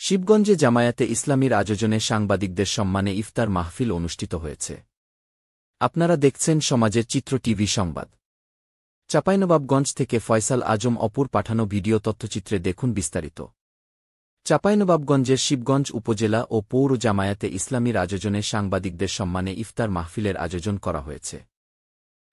শিবগঞ্জে জামায়াতে ইসলামীর আয়োজনে সাংবাদিকদের সম্মানে ইফতার মাহফিল অনুষ্ঠিত হয়েছে। আপনারা দেখছেন সমাজের চিত্র টিভি সংবাদ। চাঁপাইনবাবগঞ্জ থেকে ফয়সাল আজম অপুর পাঠানো ভিডিও তথ্যচিত্রে দেখুন বিস্তারিত। চাঁপাইনবাবগঞ্জের শিবগঞ্জ উপজেলা ও পৌর জামায়াতে ইসলামীর আয়োজনে সাংবাদিকদের সম্মানে ইফতার মাহফিলের আয়োজন করা হয়েছে।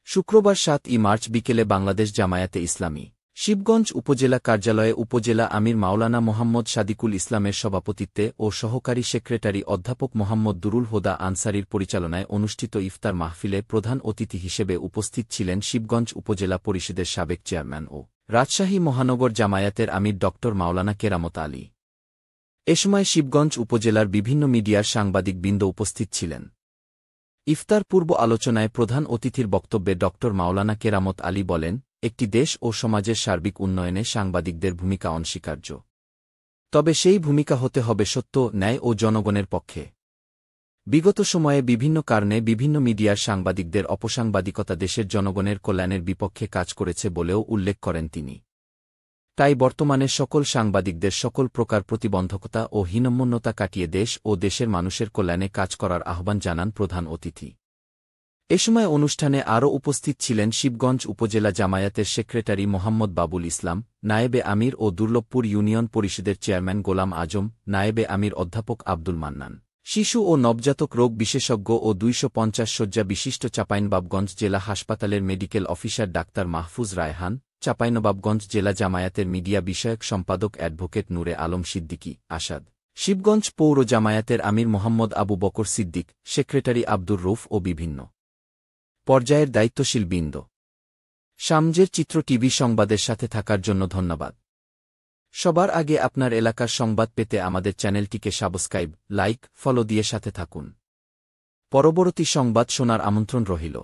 শুক্রবার ৭ই মার্চ বিকেলে বাংলাদেশ জামায়াতে ইসলামী শিবগঞ্জ উপজেলা কার্যালয়ে উপজেলা আমির মাওলানা মোহাম্মদ সাদিকুল ইসলামের সভাপতিত্বে ও সহকারী সেক্রেটারি অধ্যাপক মোহাম্মদ দুরুল হোদা আনসারীর পরিচালনায় অনুষ্ঠিত ইফতার মাহফিলে প্রধান অতিথি হিসেবে উপস্থিত ছিলেন শিবগঞ্জ উপজেলা পরিষদের সাবেক চেয়ারম্যান ও রাজশাহী মহানগর জামায়াতের আমির ড মাওলানা কেরামত আলী। এ সময় শিবগঞ্জ উপজেলার বিভিন্ন মিডিয়ার সাংবাদিকবৃন্দ উপস্থিত ছিলেন। ইফতার পূর্ব আলোচনায় প্রধান অতিথির বক্তব্যে ড মাওলানা কেরামত আলী বলেন, একটি দেশ ও সমাজের সার্বিক উন্নয়নে সাংবাদিকদের ভূমিকা অনস্বীকার্য। তবে সেই ভূমিকা হতে হবে সত্য, ন্যায় ও জনগণের পক্ষে। বিগত সময়ে বিভিন্ন কারণে বিভিন্ন মিডিয়ার সাংবাদিকদের অপসাংবাদিকতা দেশের জনগণের কল্যাণের বিপক্ষে কাজ করেছে বলেও উল্লেখ করেন তিনি। তাই বর্তমানে সকল সাংবাদিকদের সকল প্রকার প্রতিবন্ধকতা ও হীনম্মন্যতা কাটিয়ে দেশ ও দেশের মানুষের কল্যাণে কাজ করার আহ্বান জানান প্রধান অতিথি। এ সময় অনুষ্ঠানে আরও উপস্থিত ছিলেন শিবগঞ্জ উপজেলা জামায়াতের সেক্রেটারি মোহাম্মদ বাবুল ইসলাম, নায়েবে আমির ও দুর্লভপুর ইউনিয়ন পরিষদের চেয়ারম্যান গোলাম আজম, নায়েবে আমির অধ্যাপক আব্দুল মান্নান, শিশু ও নবজাতক রোগ বিশেষজ্ঞ ও ২৫০ শয্যা বিশিষ্ট চাঁপাইনবাবগঞ্জ জেলা হাসপাতালের medical officer doctor Mahfuz Raihan, Chapainawabganj জেলা জামায়াতের মিডিয়া বিষয়ক সম্পাদক অ্যাডভোকেট নূরে আলম সিদ্দিকী আসাদ, শিবগঞ্জ পৌর জামায়াতের আমির মোহাম্মদ আবু বকর সিদ্দিক, সেক্রেটারি আব্দুর রউফ ও বিভিন্ন পর্যায়ের দায়িত্বশীল বৃন্দ। সামজের চিত্র টিভি সংবাদের সাথে থাকার জন্য ধন্যবাদ। সবার আগে আপনার এলাকার সংবাদ পেতে আমাদের চ্যানেলটিকে সাবস্ক্রাইব, লাইক, ফলো দিয়ে সাথে থাকুন। পরবর্তী সংবাদ শোনার আমন্ত্রণ রহিল।